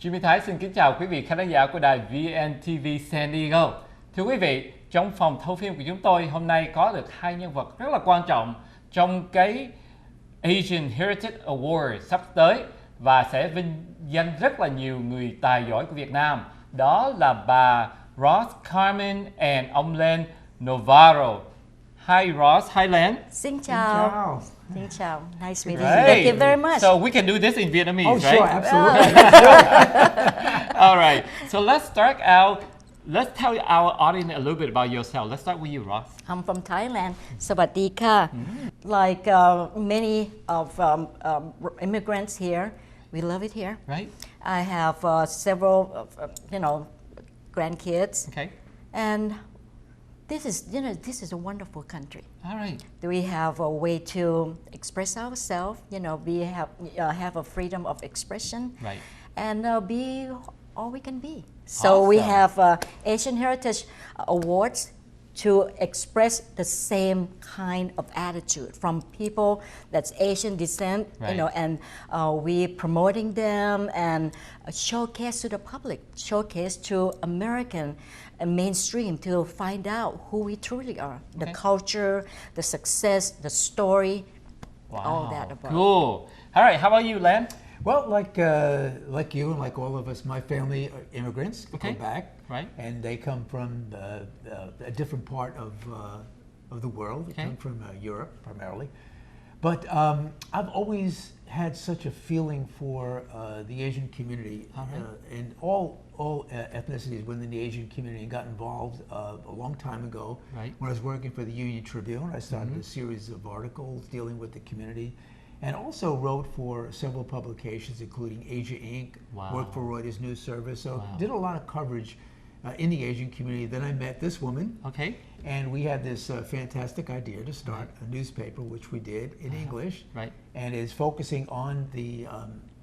Jimmy Thái xin kính chào quý vị khán giả của đài VNTV San Diego. Thưa quý vị, trong phòng thâu phim của chúng tôi hôm nay có được hai nhân vật rất là quan trọng trong cái Asian Heritage Award sắp tới và sẽ vinh danh rất là nhiều người tài giỏi của Việt Nam. Đó là bà Ross Carmen and ông Len Navarro. Hi Ross, hi Len. Xin chào. Xin chào. Nice meeting you. Great. Thank you very much. So we can do this in Vietnamese, Oh, right? sure, absolutely. All right. So let's start out. Let's tell our audience a little bit about yourself. Let's start with you, Ross. I'm from Thailand. Sawadika. Like many of immigrants here, we love it here. Right? I have several, grandkids. Okay. And this is a wonderful country. All right. We have a way to express ourselves. We have a freedom of expression. Right. And be all we can be. So we have Asian Heritage Awards to express the same kind of attitude from people that's Asian descent, Right. And we promoting them and showcase to the public, showcase to American mainstream to find out who we truly are, the culture, the success, the story, all that about. Cool. All right. How about you, Len? Well, like you and like all of us, my family are immigrants, Okay. go back, Right. and they come from a different part of the world. They Okay. come from Europe primarily, but I've always had such a feeling for the Asian community and all ethnicities within the Asian community. Got involved a long time ago. Right. When I was working for the Union Tribune, I started a series of articles dealing with the community. And also wrote for several publications, including Asia Inc., Wow. worked for Reuters News Service, so Wow. did a lot of coverage in the Asian community. Then I met this woman, Okay. and we had this fantastic idea to start a newspaper, which we did in English, Right. and is focusing on the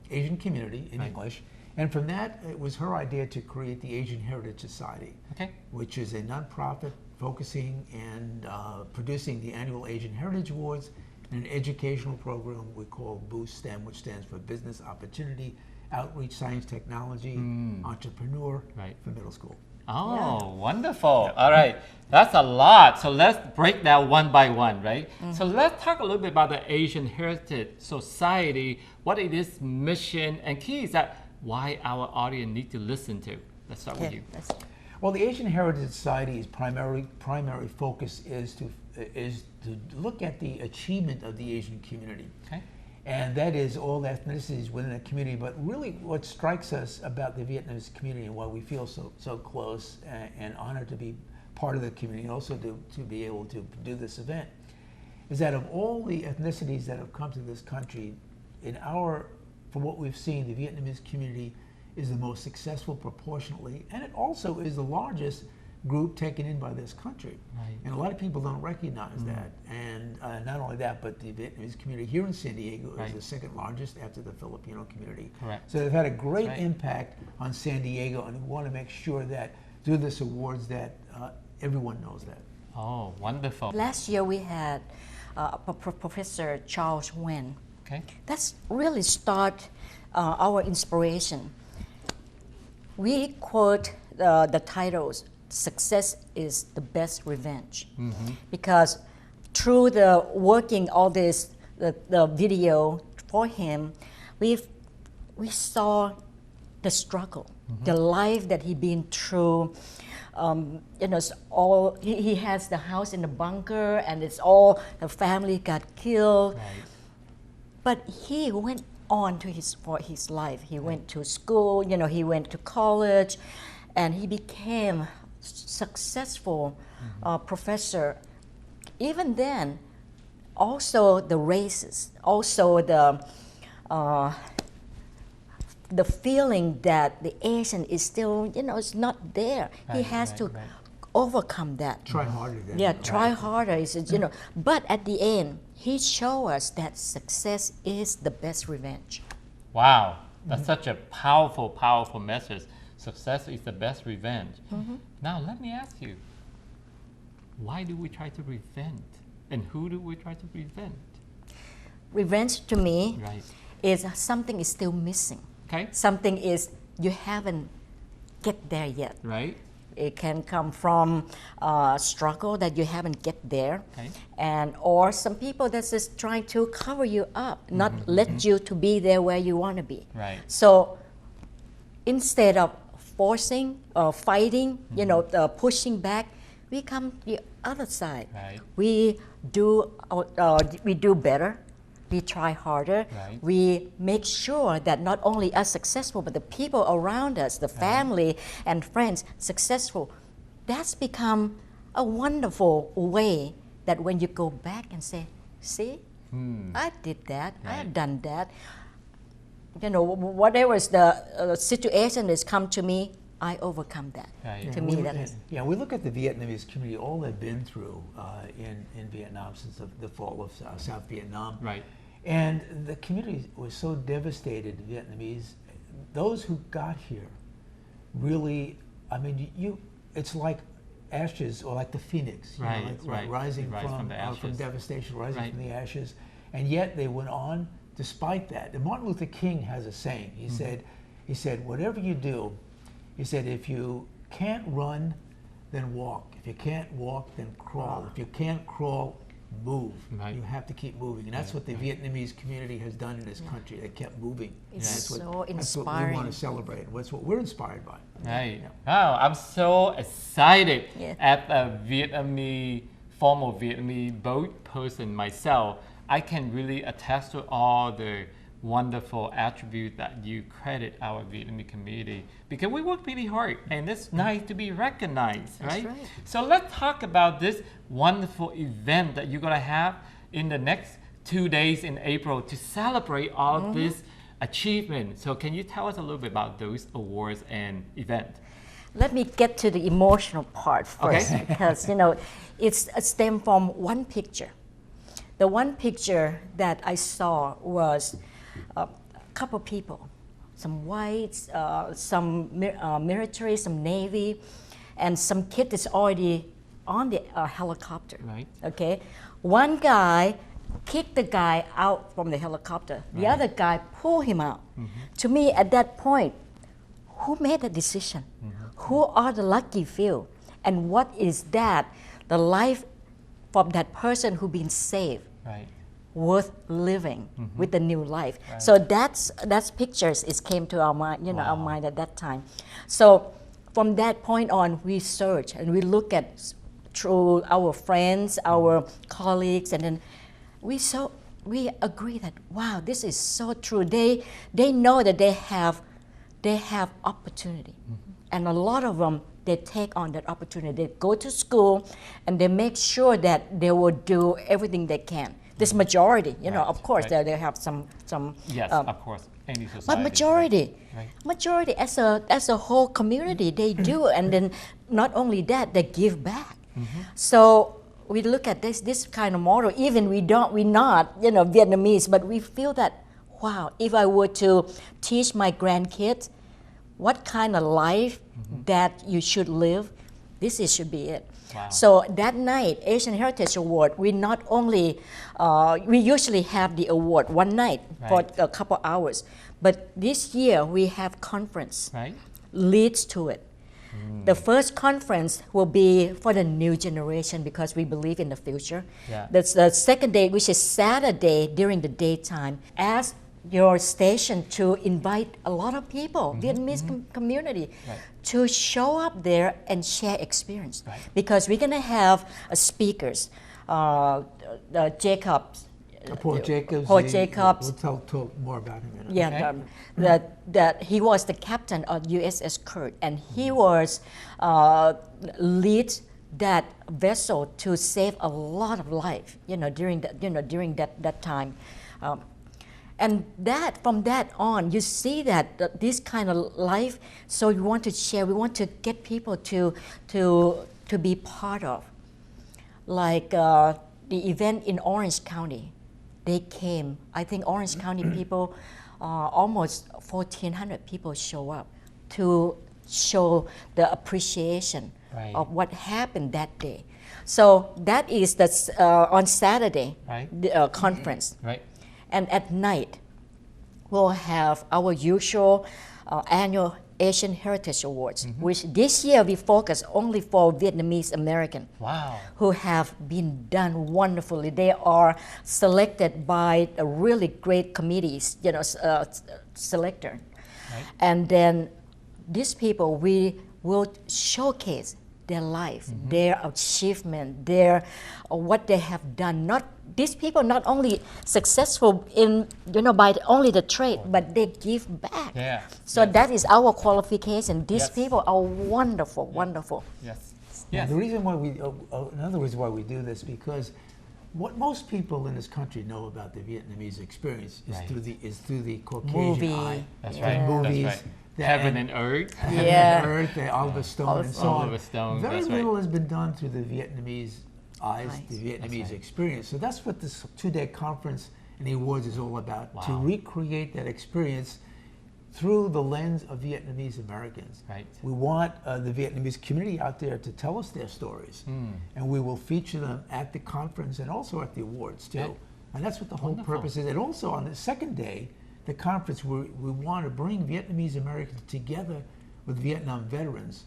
Asian community in English. And from that, it was her idea to create the Asian Heritage Society, Okay. which is a nonprofit focusing and producing the annual Asian Heritage Awards, an educational program we call Boost STEM, which stands for Business Opportunity, Outreach, Science, Technology, Entrepreneur Right. for middle school. Oh, wonderful. All right. That's a lot. So let's break that one by one, right? So let's talk a little bit about the Asian Heritage Society, what it is mission, and key is that why our audience need to listen to. Let's start with you. Well, the Asian Heritage Society's primary focus is to look at the achievement of the Asian community. Okay. And that is all ethnicities within the community. But really what strikes us about the Vietnamese community and why we feel so close and honored to be part of the community and also to be able to do this event is that of all the ethnicities that have come to this country, from what we've seen, the Vietnamese community is the most successful proportionately, and it also is the largest group taken in by this country. Right. And a lot of people don't recognize that. And not only that, but the Vietnamese community here in San Diego is the second largest after the Filipino community. Correct. So they've had a great impact on San Diego, and we want to make sure that through this awards that everyone knows that. Oh, wonderful. Last year we had Professor Charles Wen. Okay. That's really start our inspiration. We quote the titles, "Success is the best revenge," because through the working all this, the video for him, we saw the struggle, the life that he been through. It's all he has the house in the bunker, and it's all the family got killed. Right. But he went on for his life. He went to school, he went to college, and he became successful professor. Even then, also the races, also the feeling that the Asian is still, it's not there. He has to overcome that. Try harder then. Yeah, try harder. But at the end, he showed us that success is the best revenge. Wow. That's such a powerful, powerful message. Success is the best revenge. Now, let me ask you, why do we try to prevent? And who do we try to prevent? Revenge to me Right. is something is still missing. Okay. Something is you haven't get there yet. Right. It can come from struggle that you haven't get there, Okay. and or some people that's just trying to cover you up, not let you to be there where you want to be. Right. So instead of forcing or fighting, pushing back, we come the other side. Right. We do better. We try harder. Right. We make sure that not only us successful, but the people around us, the family and friends successful. That's become a wonderful way that when you go back and say, see, I did that, I have done that. Whatever is the situation that's come to me, I overcome that. Right. To me, that is. Yeah, we look at the Vietnamese community, all they've been through in Vietnam since the fall of South Vietnam. Right. And the community was so devastated, Vietnamese. Those who got here really, I mean, it's like ashes or like the phoenix, rising from the ashes. From devastation, rising Right. from the ashes. And yet they went on despite that. And Martin Luther King has a saying. He said, whatever you do, he said, if you can't run, then walk. If you can't walk, then crawl. If you can't crawl, move. Right. You have to keep moving. And that's what the Vietnamese community has done in this country. They kept moving. It's That's so what we inspiring. want to celebrate. That's what we're inspired by. Right. Wow, I'm so excited Yeah. as a former Vietnamese boat person myself. I can really attest to all the wonderful attributes that you credit our Vietnamese community because we work really hard and it's nice to be recognized, That's right? right. So let's talk about this wonderful event that you're gonna have in the next 2 days in April to celebrate all this achievement. So can you tell us a little bit about those awards and event? Let me get to the emotional part first, Okay. because it's stemmed from one picture. The one picture that I saw was a couple people, some whites, some military, some Navy, and some kid that's already on the helicopter. Right. Okay, one guy kicked the guy out from the helicopter. The other guy pulled him out. To me, at that point, who made the decision? Who are the lucky few? And what is that? The life from that person who been saved. Right. Worth living with the new life. So that's pictures. It came to our mind, our mind at that time. So from that point on, we search and we look at through our friends, our colleagues, and then we agree that wow, this is so true. They know that they have opportunity, and a lot of them they take on that opportunity. They go to school, and they make sure that they will do everything they can. This majority, of course, they have some. Yes, of course. Any society. But majority, Right. majority as a whole community, they do, and then not only that, they give back. So we look at this kind of model. Even we're not Vietnamese, but we feel that wow, if I were to teach my grandkids what kind of life that you should live, should be it. Wow. So that night, Asian Heritage Award, we not only, we usually have the award one night for a couple hours, but this year we have conference Right. leads to it. The first conference will be for the new generation because we believe in the future. Yeah. That's the second day, which is Saturday during the daytime. Ask your station to invite a lot of people, Vietnamese community, to show up there and share experience. Right. Because we're going to have speakers, Jacobs. Paul Jacobs. Paul Jacobs. We'll talk more about him. Yeah, that he was the captain of USS Kurt, and he was lead that vessel to save a lot of life, during that time. And from that on, you see that this kind of life. So we want to share. We want to get people to be part of, like the event in Orange County. They came. I think Orange County people, almost 1,400 people show up to show the appreciation of what happened that day. So that is on Saturday, Right. the conference. Right. And at night, we'll have our usual annual Asian Heritage Awards, which this year we focus only for Vietnamese American. Wow. Who have been done wonderfully. They are selected by a really great committees, selector. Right. And then these people, we will showcase their life, their achievement, their what they have done. These people not only successful in by only the trade, but they give back. Yeah. So that is our qualification. These Yes. people are wonderful, wonderful. Yes. Yeah, Yes. the reason why another reason why we do this, because what most people in this country know about the Vietnamese experience is Right. through the Caucasian Movie. eye. That's Yeah. right. Movies. That's right. that- Heaven and Earth. Heaven Yeah. and Earth, the Oliver Stone, and so on. Oliver Stone, Very that's right. little has been done through the Vietnamese eyes, Eyes. the Vietnamese right. experience. So that's what this two-day conference and the awards is all about, to Wow. recreate that experience through the lens of Vietnamese Americans. Right. We want the Vietnamese community out there to tell us their stories, and we will feature them at the conference and also at the awards too. Right. And that's what the whole Wonderful. purpose is. And also on the second day, the conference, we want to bring Vietnamese Americans together with Vietnam veterans,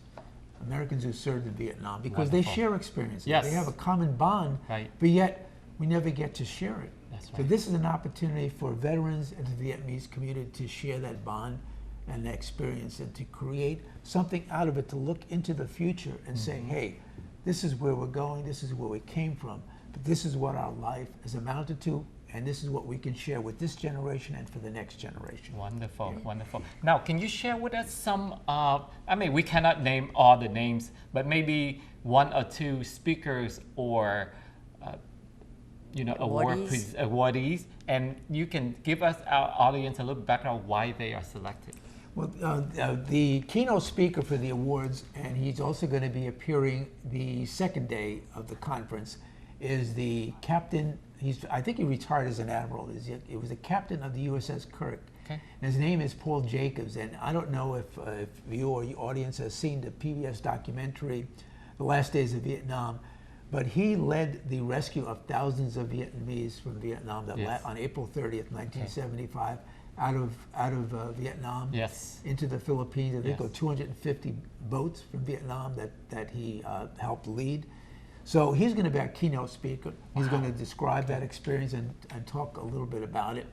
Americans who served in Vietnam, because they Wonderful. share experiences. Yes. They have a common bond, Right. but yet we never get to share it. That's So right. this is an opportunity for veterans and the Vietnamese community to share that bond and that experience, and to create something out of it, to look into the future and say, hey, this is where we're going, this is where we came from, but this is what our life has amounted to, and this is what we can share with this generation and for the next generation. Wonderful, wonderful. Now, can you share with us some, we cannot name all the names, but maybe one or two speakers or, awardees, and you can give us, our audience, a little background why they are selected. Well, the keynote speaker for the awards, and he's also going to be appearing the second day of the conference, is the captain. I think he retired as an admiral. He was the captain of the USS Kirk. Okay. And his name is Paul Jacobs. And I don't know if you or your audience has seen the PBS documentary, The Last Days of Vietnam, but he led the rescue of thousands of Vietnamese from Vietnam Yes. on April 30th, 1975, out of Vietnam Yes. into the Philippines. I think Yes. 250 boats from Vietnam that he helped lead. So he's going to be our keynote speaker. He's going to describe that experience and talk a little bit about it.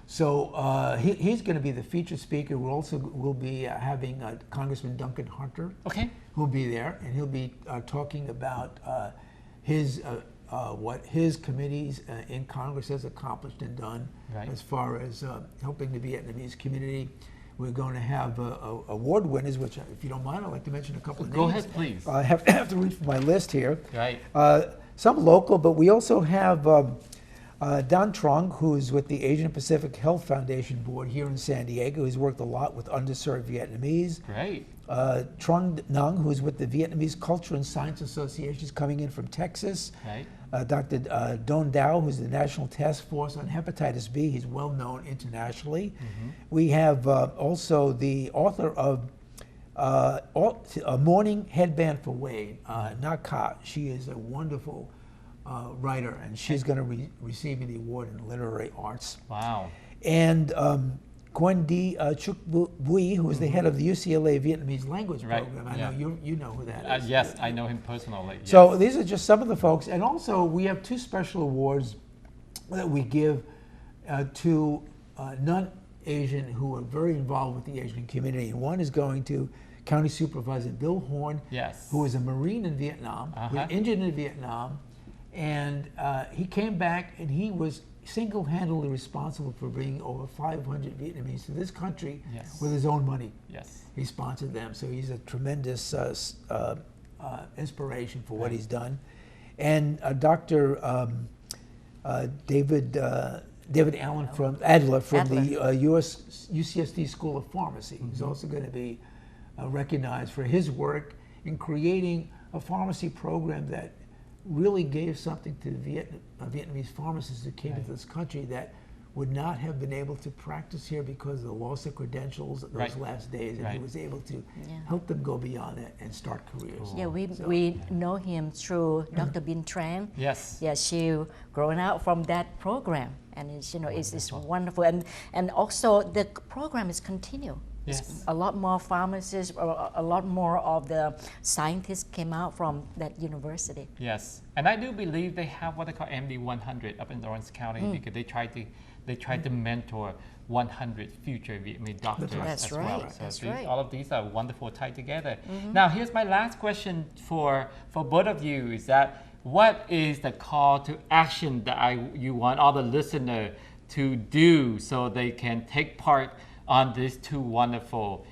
So he's going to be the featured speaker. We'll be having Congressman Duncan Hunter, Okay. who'll be there, and he'll be talking about what his committees in Congress has accomplished and done, Right. as far as helping the Vietnamese community. We're going to have award winners, which, if you don't mind, I'd like to mention a couple of Go names. ahead, please. I have to read from my list here. Right. Some local, but we also have Don Trong, who's with the Asian Pacific Health Foundation Board here in San Diego. He's worked a lot with underserved Vietnamese. Great. Trung Nung, who's with the Vietnamese Culture and Science Associations, coming in from Texas. Right. Dr. Don Dao, who's the National Task Force on Hepatitis B. He's well known internationally. We have also the author of A Morning Headband for Wade, Naka. She is a wonderful writer, and she's going to receive the award in literary arts. Wow. And Gwen D. Chuk Bui, who is the head of the UCLA Vietnamese language Right, program. I yeah. know you know who that is. Yes, I know him personally. Yes. So these are just some of the folks. And also we have two special awards that we give to non-Asian who are very involved with the Asian community. And one is going to County Supervisor Bill Horn, Yes. who was a Marine in Vietnam, who was injured in Vietnam. And he came back, and he was single-handedly responsible for bringing over 500 Vietnamese to this country Yes. with his own money. Yes. He sponsored them, so he's a tremendous inspiration for what he's done. And Dr. David Allen from Adler from the UCSD School of Pharmacy. He's also going to be recognized for his work in creating a pharmacy program that really gave something to Vietnamese pharmacists who came to this country that would not have been able to practice here because of the loss of credentials those Right. last days, and he Right. was able to Yeah. help them go beyond it and start careers. Yeah, we know him through Dr. Bin Tran. Yes. Yeah, she growing out from that program, and it's wonderful. And also the program is continue. Yes. A lot more pharmacists, or a lot more of the scientists came out from that university. Yes, and I do believe they have what they call MD 100 up in Orange County because they try to mentor 100 future Vietnamese doctors That's as right, well. So that's these, right. all of these are wonderful tied together. Now here's my last question for both of you: is that what is the call to action that you want all the listener to do so they can take part on this two wonderful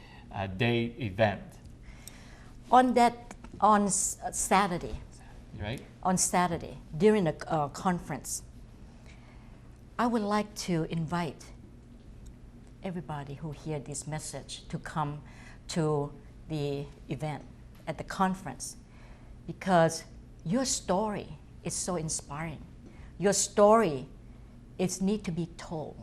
day event, On Saturday, right? on Saturday during a conference, I would like to invite everybody who hear this message to come to the event at the conference, because your story is so inspiring. Your story is need to be told.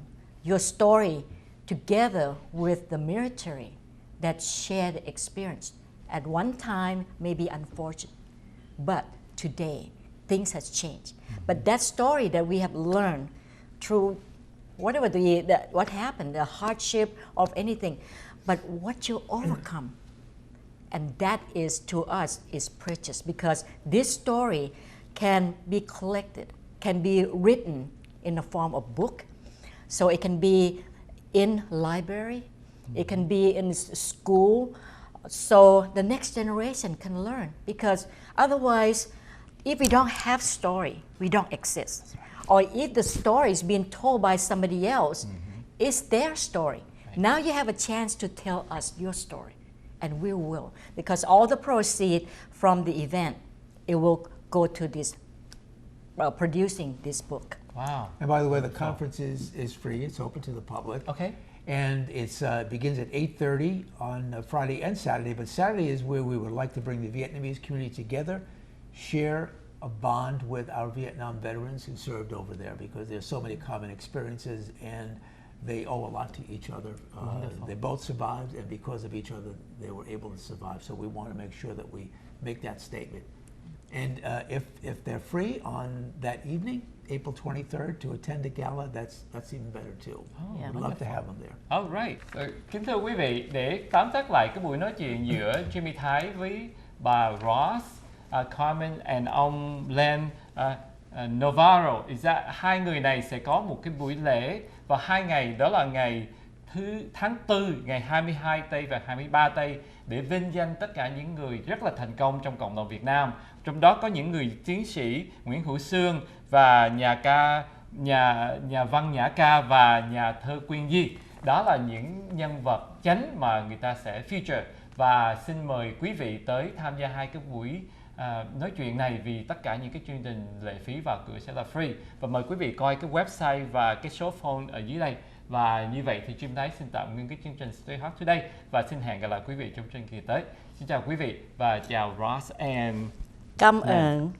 Your story together with the military that shared experience at one time may be unfortunate, but today things has changed. But that story that we have learned through whatever what happened, the hardship of anything, but what you overcome, and that is to us is precious, because this story can be collected, can be written in the form of book, so it can be in library, it can be in school, so the next generation can learn. Because otherwise, if we don't have story, we don't exist. Or if the story is being told by somebody else, it's their story. Now you have a chance to tell us your story, and we will, because all the proceeds from the event, it will go to this producing this book. Wow. And by the way, the conference is free. It's open to the public. Okay. And it begins at 8:30 on Friday and Saturday. But Saturday is where we would like to bring the Vietnamese community together, share a bond with our Vietnam veterans who served over there, because there's so many common experiences and they owe a lot to each other. They both survived, and because of each other, they were able to survive. So we want to make sure that we make that statement. And if they're free on that evening, April 23rd, to attend the gala, that's even better too. Yeah, We'd love to have them there. All right. Kính thưa quý vị, để tóm tắt lại cái buổi nói chuyện giữa Jimmy Thái với bà Ross, Carmen and ông Len Navarro, hai người này sẽ có một cái buổi lễ vào 2 ngày, đó là ngày tháng 4, ngày 22 Tây và 23 Tây, để vinh danh tất cả những người rất là thành công trong cộng đồng Việt Nam. Trong đó có những người chiến sĩ Nguyễn Hữu Xương và nhà văn Nhã Ca và nhà thơ Quyên Di. Đó là những nhân vật chánh mà người ta sẽ feature, và xin mời quý vị tới tham gia hai cái buổi nói chuyện này, vì tất cả những cái chương trình lệ phí vào cửa sẽ là free. Và mời quý vị coi cái website và cái số phone ở dưới đây. Và như vậy thì Jim Thái xin tạm ngưng cái chương trình Stay Hot Today và xin hẹn gặp lại quý vị trong chương trình tới. Xin chào quý vị và chào Ross and Cảm ơn.